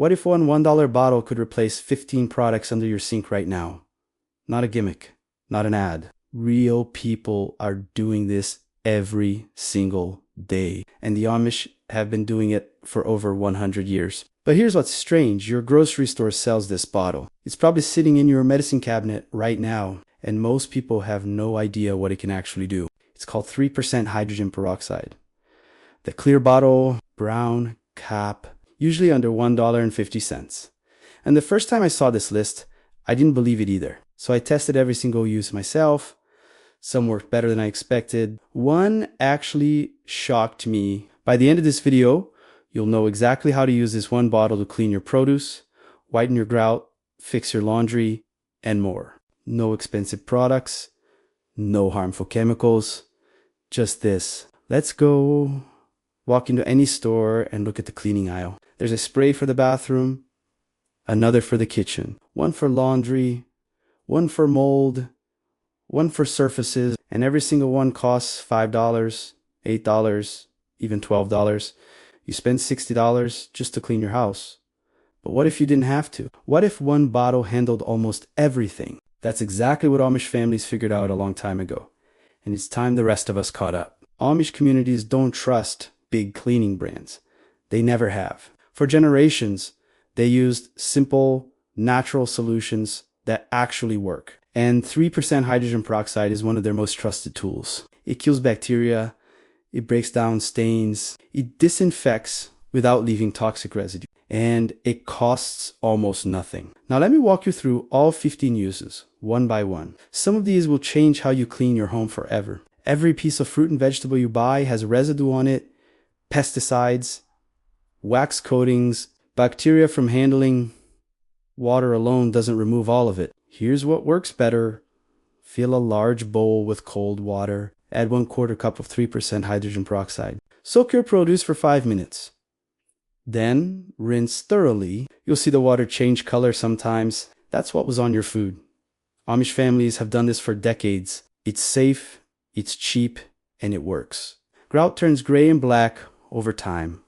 What if one $1 bottle could replace 15 products under your sink right now? Not a gimmick, not an ad. Real people are doing this every single day, and the Amish have been doing it for over 100 years. But here's what's strange. Your grocery store sells this bottle. It's probably sitting in your medicine cabinet right now, and most people have no idea what it can actually do. It's called 3% hydrogen peroxide. The clear bottle, brown cap, usually under $1.50. And the first time I saw this list, I didn't believe it either. So I tested every single use myself. Some worked better than I expected. One actually shocked me. By the end of this video, you'll know exactly how to use this one bottle to clean your produce, whiten your grout, fix your laundry, and more. No expensive products, no harmful chemicals, just this. Let's go walk into any store and look at the cleaning aisle. There's a spray for the bathroom, another for the kitchen, one for laundry, one for mold, one for surfaces, and every single one costs $5, $8, even $12. You spend $60 just to clean your house. But what if you didn't have to? What if one bottle handled almost everything? That's exactly what Amish families figured out a long time ago. And it's time the rest of us caught up. Amish communities don't trust big cleaning brands. They never have. For generations, they used simple, natural solutions that actually work. And 3% hydrogen peroxide is one of their most trusted tools. It kills bacteria, it breaks down stains, it disinfects without leaving toxic residue, and it costs almost nothing. Now let me walk you through all 15 uses, one by one. Some of these will change how you clean your home forever. Every piece of fruit and vegetable you buy has residue on it, pesticides, wax coatings, bacteria from handling water alone doesn't remove all of it. Here's what works better. Fill a large bowl with cold water. Add 1/4 cup of 3% hydrogen peroxide. Soak your produce for 5 minutes. Then rinse thoroughly. You'll see the water change color sometimes. That's what was on your food. Amish families have done this for decades. It's safe, it's cheap, and it works. Grout turns gray and black over time.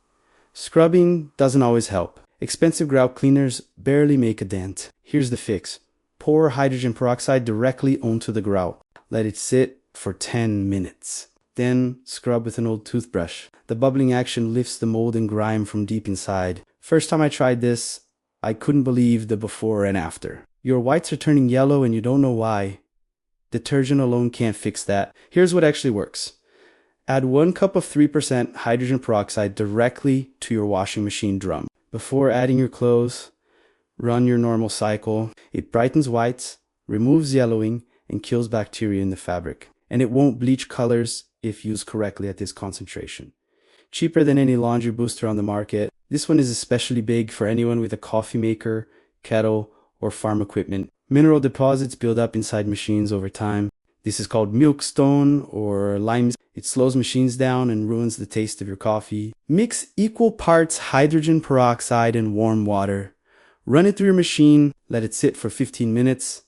Scrubbing doesn't always help. Expensive grout cleaners barely make a dent. Here's the fix. Pour hydrogen peroxide directly onto the grout. Let it sit for 10 minutes. Then scrub with an old toothbrush. The bubbling action lifts the mold and grime from deep inside. First time I tried this, I couldn't believe the before and after. Your whites are turning yellow and you don't know why. Detergent alone can't fix that. Here's what actually works. Add 1 cup of 3% hydrogen peroxide directly to your washing machine drum. Before adding your clothes, run your normal cycle. It brightens whites, removes yellowing, and kills bacteria in the fabric. And it won't bleach colors if used correctly at this concentration. Cheaper than any laundry booster on the market. This one is especially big for anyone with a coffee maker, kettle, or farm equipment. Mineral deposits build up inside machines over time. This is called milkstone or lime. It slows machines down and ruins the taste of your coffee. Mix equal parts hydrogen peroxide and warm water. Run it through your machine, let it sit for 15 minutes,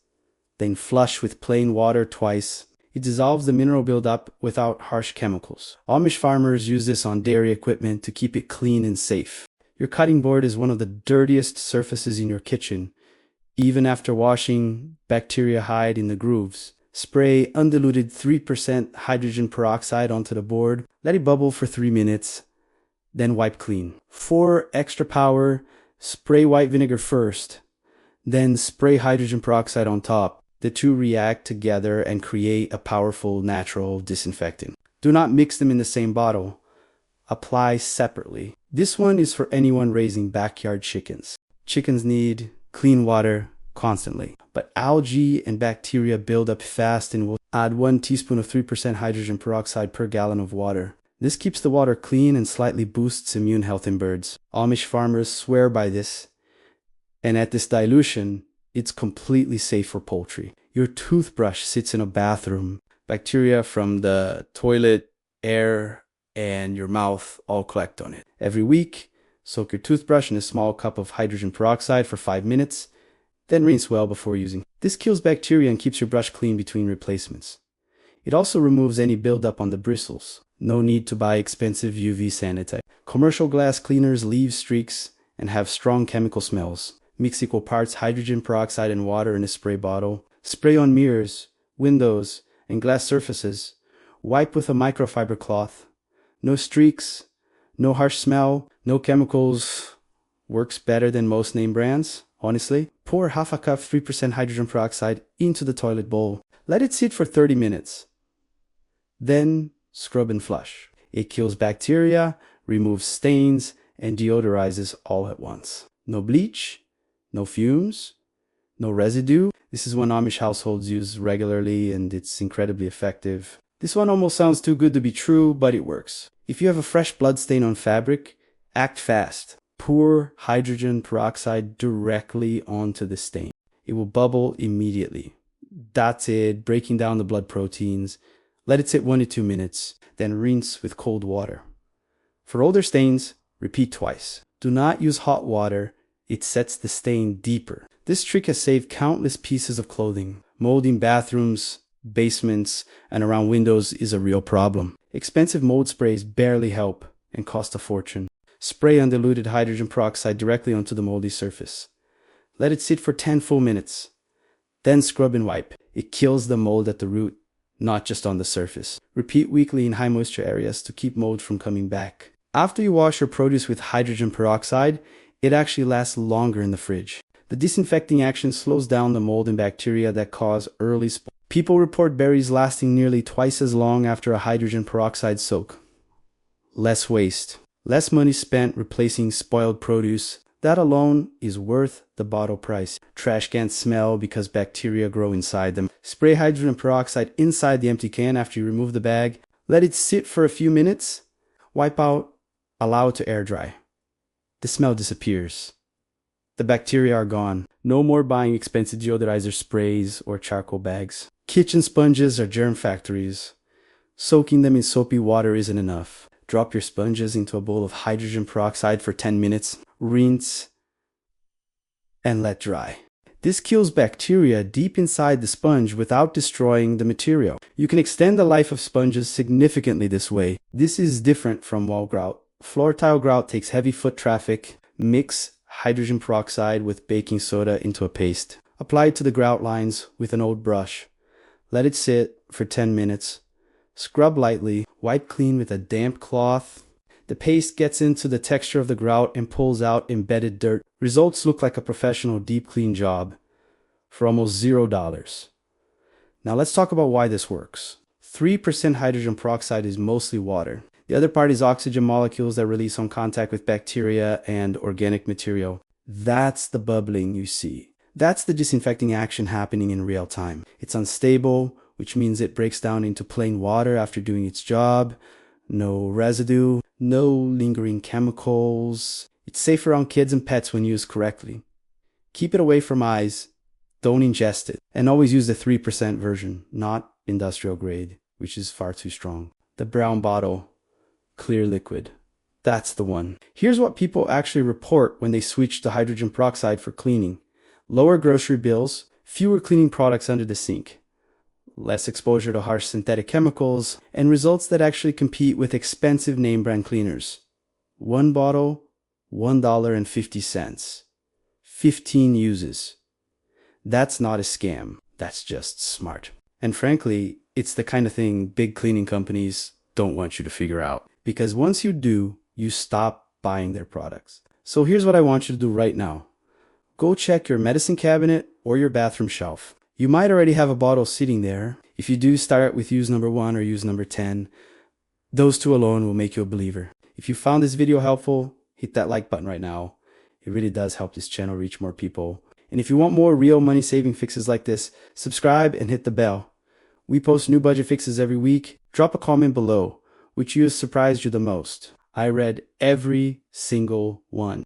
then flush with plain water twice. It dissolves the mineral buildup without harsh chemicals. Amish farmers use this on dairy equipment to keep it clean and safe. Your cutting board is one of the dirtiest surfaces in your kitchen. Even after washing, bacteria hide in the grooves. Spray undiluted 3% hydrogen peroxide onto the board. Let it bubble for 3 minutes, then wipe clean. For extra power, spray white vinegar first, then spray hydrogen peroxide on top. The two react together and create a powerful natural disinfectant. Do not mix them in the same bottle. Apply separately. This one is for anyone raising backyard chickens. Chickens need clean water constantly, but algae and bacteria build up fast and will add 1 teaspoon of 3% hydrogen peroxide per gallon of water. This keeps the water clean and slightly boosts immune health in birds. Amish farmers swear by this, and at this dilution, it's completely safe for poultry. Your toothbrush sits in a bathroom. Bacteria from the toilet, air, and your mouth all collect on it. Every week, soak your toothbrush in a small cup of hydrogen peroxide for 5 minutes, then rinse well before using. This kills bacteria and keeps your brush clean between replacements. It also removes any buildup on the bristles. No need to buy expensive UV sanitizer. Commercial glass cleaners leave streaks and have strong chemical smells. Mix equal parts hydrogen peroxide and water in a spray bottle. Spray on mirrors, windows, and glass surfaces. Wipe with a microfiber cloth. No streaks, no harsh smell, no chemicals. Works better than most name brands, honestly. Pour half a cup 3% hydrogen peroxide into the toilet bowl. Let it sit for 30 minutes. Then scrub and flush. It kills bacteria, removes stains, and deodorizes all at once. No bleach, no fumes, no residue. This is one Amish households use regularly and it's incredibly effective. This one almost sounds too good to be true, but it works. If you have a fresh blood stain on fabric, act fast. Pour hydrogen peroxide directly onto the stain. It will bubble immediately. That's it, breaking down the blood proteins. Let it sit 1 to 2 minutes, then rinse with cold water. For older stains, repeat twice. Do not use hot water, it sets the stain deeper. This trick has saved countless pieces of clothing. Mold in bathrooms, basements, and around windows is a real problem. Expensive mold sprays barely help and cost a fortune. Spray undiluted hydrogen peroxide directly onto the moldy surface. Let it sit for 10 full minutes. Then scrub and wipe. It kills the mold at the root, not just on the surface. Repeat weekly in high moisture areas to keep mold from coming back. After you wash your produce with hydrogen peroxide, it actually lasts longer in the fridge. The disinfecting action slows down the mold and bacteria that cause early spoilage. People report berries lasting nearly twice as long after a hydrogen peroxide soak. Less waste. Less money spent replacing spoiled produce. That alone is worth the bottle price. Trash cans smell because bacteria grow inside them. Spray hydrogen peroxide inside the empty can after you remove the bag. Let it sit for a few minutes. Wipe out. Allow it to air dry. The smell disappears. The bacteria are gone. No more buying expensive deodorizer sprays or charcoal bags. Kitchen sponges are germ factories. Soaking them in soapy water isn't enough. Drop your sponges into a bowl of hydrogen peroxide for 10 minutes. Rinse and let dry. This kills bacteria deep inside the sponge without destroying the material. You can extend the life of sponges significantly this way. This is different from wall grout. Floor tile grout takes heavy foot traffic. Mix hydrogen peroxide with baking soda into a paste. Apply it to the grout lines with an old brush. Let it sit for 10 minutes. Scrub lightly. Wipe clean with a damp cloth. The paste gets into the texture of the grout and pulls out embedded dirt. Results look like a professional deep clean job for almost $0. Now let's talk about why this works. 3% hydrogen peroxide is mostly water. The other part is oxygen molecules that release on contact with bacteria and organic material. That's the bubbling you see. That's the disinfecting action happening in real time. It's unstable, which means it breaks down into plain water after doing its job. No residue, no lingering chemicals. It's safe around kids and pets when used correctly. Keep it away from eyes. Don't ingest it. And always use the 3% version, not industrial grade, which is far too strong. The brown bottle. Clear liquid. That's the one. Here's what people actually report when they switch to hydrogen peroxide for cleaning. Lower grocery bills, fewer cleaning products under the sink, less exposure to harsh synthetic chemicals, and results that actually compete with expensive name brand cleaners. One bottle, $1.50. 15 uses. That's not a scam. That's just smart. And frankly, it's the kind of thing big cleaning companies don't want you to figure out. Because once you do, you stop buying their products. So here's what I want you to do right now. Go check your medicine cabinet or your bathroom shelf. You might already have a bottle sitting there. If you do, start with use number 1 or use number 10. Those two alone will make you a believer. If you found this video helpful, hit that like button right now. It really does help this channel reach more people. And if you want more real money saving fixes like this, subscribe and hit the bell. We post new budget fixes every week. Drop a comment below. Which use surprised you the most? I read every single one.